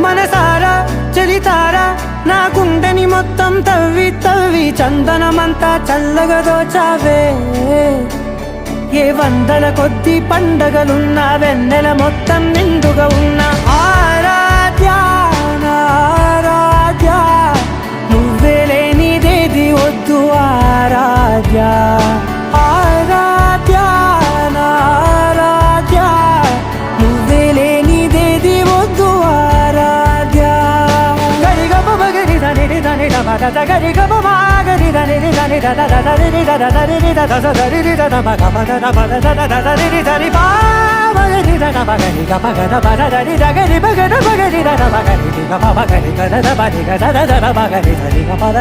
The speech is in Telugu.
మనసారా చలితారా నా గుండెని మొత్తం తవ్వి తవ్వి చందనమంతా చల్లగా దోచావే ఏ వందల కొద్ది పండగలున్నా వెన్నెల మొత్తం నిండుగా ఉన్న ఆరాధ్య నా ఆరాధ్య నువ్వే లేనిదేది వద్దు ఆరాధ్య ఆరాధ్య నా ఆరాధ్య నువ్వే లేనిదేది వద్దు ఆరాధ్య గరిగమ మగరి దని దని మగ గరిగమ మాగరి దని దని దని దని దని దని మగ మగ మగ దని దని బా మగరి దని మగరి గ మగ మగ దని దగరి మగ మగరి దని మగరి గ మగరి గ ద మగరి గ ద మగరి దని దని మగరి దని గ మగ